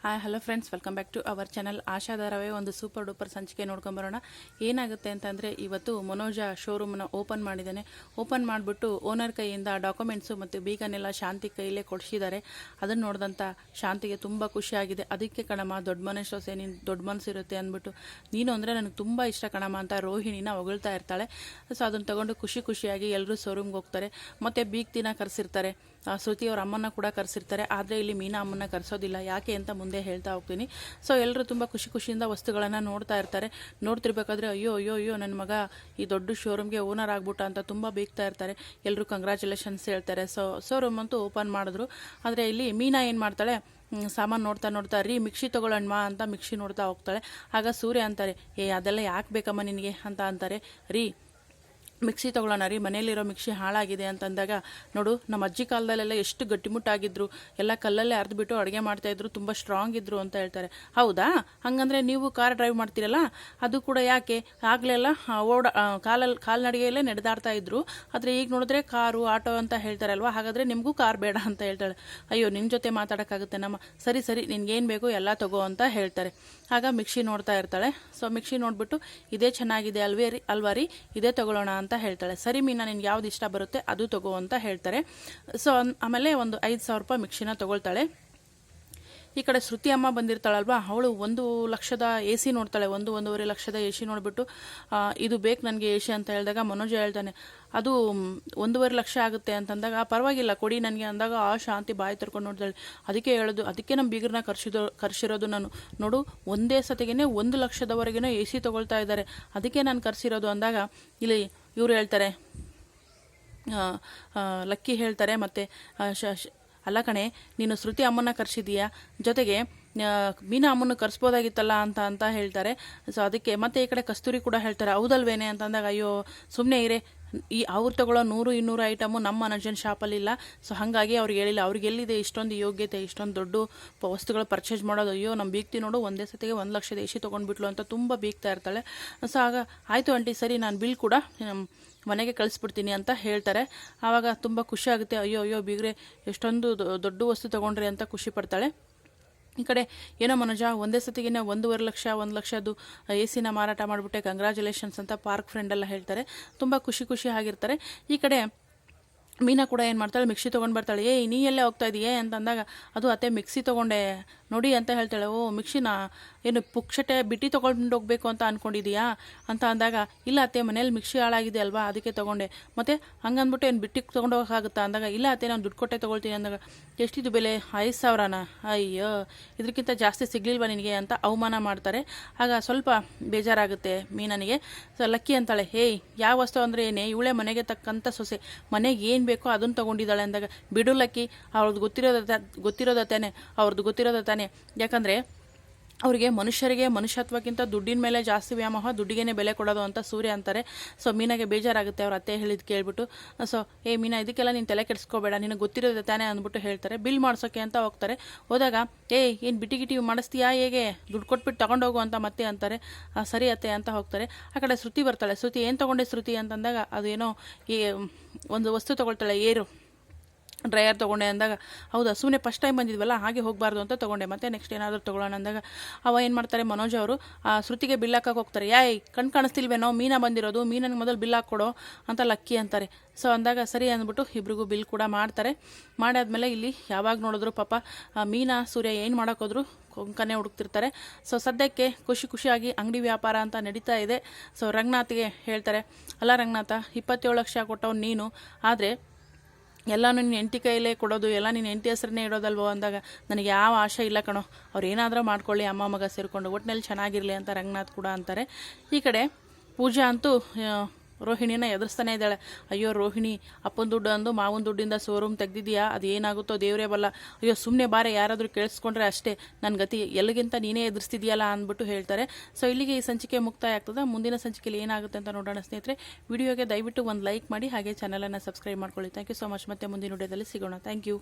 Hi hello friends, welcome back to our channel. ಆಶಾಧಾರವೇ ಒಂದು super duper ಸಂಚಿಕೆ ನೋಡ್ಕೊಂಬರೋಣ. ಏನಾಗುತ್ತೆ ಅಂತಂದರೆ, ಇವತ್ತು ಮನೋಜ ಶೋರೂಮ್ನ ಓಪನ್ ಮಾಡಿದ್ದಾನೆ. ಓಪನ್ ಮಾಡಿಬಿಟ್ಟು ಓನರ್ ಕೈಯಿಂದ ಡಾಕ್ಯುಮೆಂಟ್ಸು ಮತ್ತು ಬೀಗನೆಲ್ಲ ಶಾಂತಿ ಕೈಯಲ್ಲೇ ಕೊಡಿಸಿದ್ದಾರೆ. ಅದನ್ನು ನೋಡಿದಂಥ ಶಾಂತಿಗೆ ತುಂಬ ಖುಷಿಯಾಗಿದೆ. ಅದಕ್ಕೆ ಕಣಮ್ಮ, ದೊಡ್ಡ ಮನೆ ಸೊಸೆ, ನೀನು ದೊಡ್ಡ ಮನಸ್ಸಿರುತ್ತೆ ಅಂದ್ಬಿಟ್ಟು, ನೀನು ಅಂದರೆ ನನಗೆ ತುಂಬ ಇಷ್ಟ ಕಣಮ್ಮ ಅಂತ ರೋಹಿಣಿನ ಹೊಗಳ್ತಾ ಇರ್ತಾಳೆ. ಸೊ ಅದನ್ನು ತೊಗೊಂಡು ಖುಷಿಯಾಗಿ ಎಲ್ಲರೂ ಶೋರೂಮ್ಗೆ ಹೋಗ್ತಾರೆ. ಮತ್ತು ಬೀಗ್ ದಿನ ಕರೆಸಿರ್ತಾರೆ. ಶ್ರುತಿ ಅವ್ರ ಅಮ್ಮನ ಕೂಡ ಕರೆಸಿರ್ತಾರೆ. ಆದರೆ ಇಲ್ಲಿ ಮೀನಾ ಅಮ್ಮನ ಕರೆಸೋದಿಲ್ಲ. ಯಾಕೆ ಅಂತ ಮುಂದೆ ಹೇಳ್ತಾ ಹೋಗ್ತೀನಿ. ಸೊ ಎಲ್ಲರೂ ತುಂಬ ಖುಷಿಯಿಂದ ವಸ್ತುಗಳನ್ನು ನೋಡ್ತಾ ಇರ್ತಾರೆ. ನೋಡ್ತಿರ್ಬೇಕಾದ್ರೆ ಅಯ್ಯೋ ನನ್ನ ಮಗ ಈ ದೊಡ್ಡ ಶೋರೂಮ್ಗೆ ಓನರ್ ಆಗ್ಬಿಟ್ಟ ಅಂತ ತುಂಬ ಬೇಗ್ತಾ ಇರ್ತಾರೆ. ಎಲ್ಲರೂ ಕಂಗ್ರ್ಯಾಚುಲೇಷನ್ಸ್ ಹೇಳ್ತಾರೆ. ಸೊ ಶೋರೂಮ್ ಅಂತೂ ಓಪನ್ ಮಾಡಿದ್ರು. ಆದರೆ ಇಲ್ಲಿ ಮೀನಾ ಏನು ಮಾಡ್ತಾಳೆ, ಸಾಮಾನು ನೋಡ್ತಾ ರೀ ಮಿಕ್ಸಿ ತೊಗೊಳ್ಳೋಣ ಅಂತ ಮಿಕ್ಸಿ ನೋಡ್ತಾ ಹೋಗ್ತಾಳೆ. ಆಗ ಸೂರ್ಯ ಅಂತಾರೆ, ಅದೆಲ್ಲ ಯಾಕೆ ಬೇಕಮ್ಮ ನಿನಗೆ ಅಂತ ಅಂತಾರೆ. ರೀ ಮಿಕ್ಸಿ ತೊಗೊಳ್ಳೋಣ ರೀ, ಮನೇಲಿರೋ ಮಿಕ್ಸಿ ಹಾಳಾಗಿದೆ ಅಂತಂದಾಗ, ನೋಡು ನಮ್ಮ ಅಜ್ಜಿ ಕಾಲದಲ್ಲೆಲ್ಲ ಎಷ್ಟು ಗಟ್ಟಿಮುಟ್ಟಾಗಿದ್ರು, ಎಲ್ಲ ಕಲ್ಲಲ್ಲೇ ಅರ್ದ್ಬಿಟ್ಟು ಅಡುಗೆ ಮಾಡ್ತಾಯಿದ್ರು, ತುಂಬ ಸ್ಟ್ರಾಂಗ್ ಇದ್ರು ಅಂತ ಹೇಳ್ತಾರೆ. ಹೌದಾ, ಹಾಗಂದ್ರೆ ನೀವು ಕಾರ್ ಡ್ರೈವ್ ಮಾಡ್ತೀರಲ್ಲ, ಅದು ಕೂಡ ಯಾಕೆ, ಆಗಲೆಲ್ಲ ಕಾಲ್ನಡಿಗೆಯಲ್ಲೇ ನಡೆದಾಡ್ತಾ ಇದ್ರು, ಆದರೆ ಈಗ ನೋಡಿದ್ರೆ ಕಾರು ಆಟೋ ಅಂತ ಹೇಳ್ತಾರಲ್ವ, ಹಾಗಾದರೆ ನಿಮಗೂ ಕಾರ್ ಬೇಡ ಅಂತ ಹೇಳ್ತಾಳೆ. ಅಯ್ಯೋ ನಿನ್ನ ಜೊತೆ ಮಾತಾಡೋಕ್ಕಾಗುತ್ತೆ ನಮ್ಮ, ಸರಿ ನಿನ್ಗೇನು ಬೇಕು ಎಲ್ಲ ತಗೋ ಅಂತ ಹೇಳ್ತಾರೆ. ಆಗ ಮಿಕ್ಸಿ ನೋಡ್ತಾ ಇರ್ತಾಳೆ. ಸೊ ಮಿಕ್ಸಿ ನೋಡ್ಬಿಟ್ಟು, ಇದೇ ಚೆನ್ನಾಗಿದೆ ಅಲ್ವಾ ರೀ, ಇದೇ ತಗೊಳ್ಳೋಣ ಅಂತ ಹೇಳ್ತಾಳೆ. ಸರಿ ಮೀನಾ, ನಿನ್ಗೆ ಯಾವ್ದು ಇಷ್ಟ ಬರುತ್ತೆ ಅದು ತಗೋ ಅಂತ ಹೇಳ್ತಾರೆ. ಸೊ ಆಮೇಲೆ ಒಂದು 5,000 ರೂಪಾಯಿ ಮಿಕ್ಸಿನ ತಗೊಳ್ತಾಳೆ. ಈ ಕಡೆ ಶ್ರುತಿ ಅಮ್ಮ ಬಂದಿರ್ತಾಳಲ್ವಾ, ಅವಳು 1,00,000 AC ನೋಡ್ತಾಳೆ. 1.5 ಲಕ್ಷದ AC ನೋಡಿಬಿಟ್ಟು, ಇದು ಬೇಕು ನನಗೆ AC ಅಂತ ಹೇಳಿದಾಗ ಮನೋಜ ಹೇಳ್ತಾನೆ, ಅದು 1.5 ಲಕ್ಷ ಆಗುತ್ತೆ ಅಂತಂದಾಗ, ಪರವಾಗಿಲ್ಲ ಕೊಡಿ ನನಗೆ ಅಂದಾಗ, ಆ ಶಾಂತಿ ಬಾಯಿ ತರ್ಕೊಂಡು ನೋಡ್ತಾಳೆ. ಅದಕ್ಕೆ ನಮ್ಮ ಬೀಗರನ್ನ ಕರ್ಸಿರೋದು ನಾನು, ನೋಡು ಒಂದೇ ಸತಿಗೆ 1 ಲಕ್ಷದವರೆಗೇನೋ AC ತೊಗೊಳ್ತಾ ಇದ್ದಾರೆ, ಅದಕ್ಕೆ ನಾನು ಕರ್ಸಿರೋದು ಅಂದಾಗ, ಇಲ್ಲಿ ಇವ್ರು ಹೇಳ್ತಾರೆ, ಲಕ್ಕಿ ಹೇಳ್ತಾರೆ, ಮತ್ತು ಅಲ್ಲ ಕಣೆ, ನೀನು ಶ್ರುತಿ ಅಮ್ಮನ ಕರ್ಸಿದೀಯಾ, ಜೊತೆಗೆ ಮೀನಾ ಅಮ್ಮನ ಕರ್ಸ್ಬೋದಾಗಿತ್ತಲ್ಲ ಅಂತ ಹೇಳ್ತಾರೆ. ಸೊ ಅದಕ್ಕೆ ಮತ್ತೆ ಈ ಕಡೆ ಕಸ್ತೂರಿ ಕೂಡ ಹೇಳ್ತಾರೆ, ಹೌದಲ್ವೇನೆ ಅಂತಂದಾಗ, ಅಯ್ಯೋ ಸುಮ್ಮನೆ ಇರೇ, ಅವ್ರು ತಗೊಳ್ಳೋ 100-200 ಐಟಮು ನಮ್ಮ ಮನೋಜನ್ ಶಾಪಲ್ಲಿ ಇಲ್ಲ. ಸೊ ಹಾಗಾಗಿ ಅವ್ರಿಗೆ ಹೇಳಿಲ್ಲ. ಅವ್ರಿಗೆ ಎಲ್ಲಿದೆ ಇಷ್ಟೊಂದು ಯೋಗ್ಯತೆ, ಇಷ್ಟೊಂದು ದೊಡ್ಡ ವಸ್ತುಗಳು ಪರ್ಚೇಸ್ ಮಾಡೋದು. ಅಯ್ಯೋ ನಮ್ಮ ಬೀಗ್ತಿ ನೋಡು, ಒಂದೇ ಸತಿಗೆ 1 ಲಕ್ಷದ AC ತೊಗೊಂಡ್ಬಿಟ್ಲು ಅಂತ ತುಂಬ ಬೀಗ್ತಾ ಇರ್ತಾಳೆ. ಸೊ ಆಗ ಆಯಿತು ಆಂಟಿ, ಸರಿ ನಾನು ಬಿಲ್ ಕೂಡ ಮನೆಗೆ ಕಳಿಸ್ಬಿಡ್ತೀನಿ ಅಂತ ಹೇಳ್ತಾರೆ. ಆವಾಗ ತುಂಬ ಖುಷಿ ಆಗುತ್ತೆ. ಅಯ್ಯೋ ಬೀಗ್ರೆ ಎಷ್ಟೊಂದು ದೊಡ್ಡ ವಸ್ತು ತೊಗೊಂಡ್ರಿ ಅಂತ ಖುಷಿ ಪಡ್ತಾಳೆ. ಈ ಕಡೆ ಏನೋ ಮನೋಜ ಒಂದೇ ಸತಿಗೆ 1.5 ಲಕ್ಷ 1 ಲಕ್ಷದ್ದು AC ಮಾರಾಟ ಮಾಡಿಬಿಟ್ಟೆ, ಕಂಗ್ರ್ಯಾಚುಲೇಷನ್ಸ್ ಅಂತ ಪಾರ್ಕ್ ಫ್ರೆಂಡ್ ಎಲ್ಲ ಹೇಳ್ತಾರೆ. ತುಂಬ ಖುಷಿ ಆಗಿರ್ತಾರೆ. ಈ ಕಡೆ ಮೀನಾ ಕೂಡ ಏನು ಮಾಡ್ತಾಳೆ, ಮಿಕ್ಸಿ ತೊಗೊಂಡು ಬರ್ತಾಳೆ. ನೀ ಎಲ್ಲೇ ಹೋಗ್ತಾ ಇದೆಯೇ ಅಂತಂದಾಗ, ಅದು ಅತ್ತೆ ಮಿಕ್ಸಿ ತೊಗೊಂಡೆ ನೋಡಿ ಅಂತ ಹೇಳ್ತಾಳೆ. ಓ ಮಿಕ್ಸಿನ ಏನು ಪುಕ್ಷಟೆ ಬಿಟ್ಟು ತೊಗೊಂಡು ಹೋಗ್ಬೇಕು ಅಂತ ಅಂದ್ಕೊಂಡಿದೀಯಾ ಅಂತ ಅಂದಾಗ, ಇಲ್ಲ ಅತ್ತೆ ಮನೇಲಿ ಮಿಕ್ಸಿ ಹಾಳಾಗಿದೆ ಅಲ್ವಾ ಅದಕ್ಕೆ ತೊಗೊಂಡೆ, ಮತ್ತು ಹಂಗಂದ್ಬಿಟ್ಟು ಏನು ಬಿಟ್ಟಿಗೆ ತೊಗೊಂಡು ಹೋಗೋಕ್ಕಾಗುತ್ತಾ ಅಂದಾಗ, ಇಲ್ಲ ಅತ್ತೆ ನಾನು ದುಡ್ಡು ಕೊಟ್ಟೆ ತೊಗೊಳ್ತೀನಿ ಅಂದಾಗ, ಎಷ್ಟಿದು ಬೆಲೆ, 5,000ನಾ, ಅಯ್ಯೋ ಇದಕ್ಕಿಂತ ಜಾಸ್ತಿ ಸಿಗಲಿಲ್ವ ನಿನಗೆ ಅಂತ ಅವಮಾನ ಮಾಡ್ತಾರೆ. ಆಗ ಸ್ವಲ್ಪ ಬೇಜಾರಾಗುತ್ತೆ ಮೀನನಿಗೆ. ಸೊ ಲಕ್ಕಿ ಅಂತಾಳೆ, ಯಾವ ವಸ್ತು ಅಂದರೆ ಏನೇ, ಇವಳೇ ಮನೆಗೆ ತಕ್ಕಂಥ ಸೊಸೆ, ಮನೆಗೆ ಏನು ಬೇಕೋ ಅದನ್ನು ತೊಗೊಂಡಿದ್ದಾಳೆ ಅಂದಾಗ, ಬಿಡು ಲಕ್ಕಿ, ಅವ್ರದ್ದು ಗೊತ್ತಿರೋದ ತಾನೆ, ಯಾಕಂದರೆ ಅವರಿಗೆ ಮನುಷ್ಯರಿಗೆ ಮನುಷ್ಯತ್ವಕ್ಕಿಂತ ದುಡ್ಡಿನ ಮೇಲೆ ಜಾಸ್ತಿ ವ್ಯಾಮೋಹ, ದುಡ್ಡಿಗೆ ಬೆಲೆ ಕೊಡೋದು ಅಂತ ಸೂರ್ಯ ಅಂತಾರೆ. ಸೊ ಮೀನಾಗೆ ಬೇಜಾರಾಗುತ್ತೆ ಅವ್ರ ಅತ್ತೆ ಹೇಳಿದ್ದು ಕೇಳ್ಬಿಟ್ಟು. ಸೊ ಮೀನಾ ಇದಕ್ಕೆಲ್ಲ ನೀನು ತಲೆ ಕೆಡಿಸ್ಕೋಬೇಡ, ನಿನಗೆ ಗೊತ್ತಿರೋದೆ ತಾನೇ ಅಂದ್ಬಿಟ್ಟು ಹೇಳ್ತಾರೆ. ಬಿಲ್ ಮಾಡಿಸೋಕೆ ಅಂತ ಹೋಗ್ತಾರೆ. ಹೋದಾಗ ಏನು ಬಿಟಿ ಮಾಡಿಸ್ತೀಯಾ, ಹೇಗೆ ದುಡ್ಡು ಕೊಟ್ಬಿಟ್ಟು ತೊಗೊಂಡೋಗು ಅಂತ ಮತ್ತೆ ಅಂತಾರೆ. ಸರಿ ಅತ್ತೆ ಅಂತ ಹೋಗ್ತಾರೆ. ಆ ಕಡೆ ಶ್ರುತಿ ಬರ್ತಾಳೆ. ಶ್ರುತಿ ಏನು ತೊಗೊಂಡೆ ಶ್ರುತಿ ಅಂತಂದಾಗ, ಅದೇನೋ ಒಂದು ವಸ್ತು ತೊಗೊಳ್ತಾಳೆ, ಡ್ರೈಯರ್ ತೊಗೊಂಡೆ ಅಂದಾಗ, ಹೌದಾ ಸುಮ್ಮನೆ ಫಸ್ಟ್ ಟೈಮ್ ಬಂದಿದ್ವಲ್ಲ ಹಾಗೆ ಹೋಗಬಾರ್ದು ಅಂತ ತೊಗೊಂಡೆ, ಮತ್ತೆ ನೆಕ್ಸ್ಟ್ ಏನಾದರೂ ತೊಗೊಳ್ಳೋಣ ಅಂದಾಗ, ಅವ ಏನು ಮಾಡ್ತಾರೆ, ಮನೋಜ್ ಅವರು ಶ್ರುತಿಗೆ ಬಿಲ್ ಹಾಕಕ್ಕೆ ಹೋಗ್ತಾರೆ. ಕಣ್ ಕಾಣಿಸ್ತಿಲ್ವೇನೋ, ಮೀನಾ ಬಂದಿರೋದು, ಮೀನನಿಗೆ ಮೊದಲು ಬಿಲ್ ಹಾಕ್ಕೊಡೋ ಅಂತ ಲಕ್ಕಿ ಅಂತಾರೆ. ಸೊ ಅಂದಾಗ ಸರಿ ಅಂದ್ಬಿಟ್ಟು ಇಬ್ರಿಗೂ ಬಿಲ್ ಕೂಡ ಮಾಡ್ತಾರೆ. ಮಾಡಾದ್ಮೇಲೆ ಇಲ್ಲಿ ಯಾವಾಗ ನೋಡಿದ್ರು ಪಾಪ ಮೀನಾ ಸೂರ್ಯ ಏನು ಮಾಡೋಕ್ಕೋದ್ರು ಕೊಂಕನೇ ಹುಡುಕ್ತಿರ್ತಾರೆ. ಸೊ ಸದ್ಯಕ್ಕೆ ಖುಷಿಯಾಗಿ ಅಂಗಡಿ ವ್ಯಾಪಾರ ಅಂತ ನಡೀತಾ ಇದೆ. ಸೊ ರಂಗನಾಥ್ಗೆ ಹೇಳ್ತಾರೆ, ಅಲ್ಲ ರಂಗನಾಥ, 27 ಲಕ್ಷ ಕೊಟ್ಟವ್ನು ನೀನು, ಆದರೆ ಎಲ್ಲನೂ ನಿನ್ನ ಹೆಂಡತಿ ಕೈಲೇ ಕೊಡೋದು, ಎಲ್ಲ ನಿನ್ನ ಹೆಂಡತಿ ಹೆಸರನ್ನೇ ಇಡೋದಲ್ವೋ ಅಂದಾಗ, ನನಗೆ ಯಾವ ಆಶೆ ಇಲ್ಲ ಕಣೋ, ಅವ್ರು ಏನಾದರೂ ಮಾಡ್ಕೊಳ್ಳಿ, ಅಮ್ಮ ಮಗ ಸೇರಿಕೊಂಡು ಒಟ್ಟಿನಲ್ಲಿ ಚೆನ್ನಾಗಿರಲಿ ಅಂತ ರಂಗನಾಥ್ ಕೂಡ ಅಂತಾರೆ. ಈ ಕಡೆ ಪೂಜಾ ಅಂತೂ ರೋಹಿಣಿನ ಎದುರಿಸ್ತಾನೆ ಇದ್ದಾಳೆ. ಅಯ್ಯೋ ರೋಹಿಣಿ, ಅಪ್ಪನ ದುಡ್ಡು ಅಂದು ಮಾವನ ದುಡ್ಡಿಂದ ಶೋರೂಮ್ ತೆಗ್ದಿದ್ಯಾ, ಅದು ಏನಾಗುತ್ತೋ ದೇವರೇ ಬಲ್ಲ, ಅಯ್ಯೋ ಸುಮ್ಮನೆ ಬಾರೆ, ಯಾರಾದರೂ ಕೇಳಿಸ್ಕೊಂಡ್ರೆ ಅಷ್ಟೇ ನನ್ನ ಗತಿ, ಎಲ್ಲಿಗಿಂತ ನೀನೇ ಎದುರಿಸ್ತಿದೆಯಲ್ಲ ಅಂದ್ಬಿಟ್ಟು ಹೇಳ್ತಾರೆ. ಸೊ ಇಲ್ಲಿಗೆ ಈ ಸಂಚಿಕೆ ಮುಕ್ತಾಯ ಆಗ್ತದೆ. ಮುಂದಿನ ಸಂಚಿಕೆಯಲ್ಲಿ ಏನಾಗುತ್ತೆ ಅಂತ ನೋಡೋಣ ಸ್ನೇಹಿತರೆ. ವಿಡಿಯೋಗೆ ದಯವಿಟ್ಟು ಒಂದು ಲೈಕ್ ಮಾಡಿ, ಹಾಗೆ ಚಾನಲನ್ನು ಸಬ್ಸ್ಕ್ರೈಬ್ ಮಾಡ್ಕೊಳ್ಳಿ. Thank you so much. ಮತ್ತೆ ಮುಂದಿನ ವಿಡಿಯೋದಲ್ಲಿ ಸಿಗೋಣ. Thank you.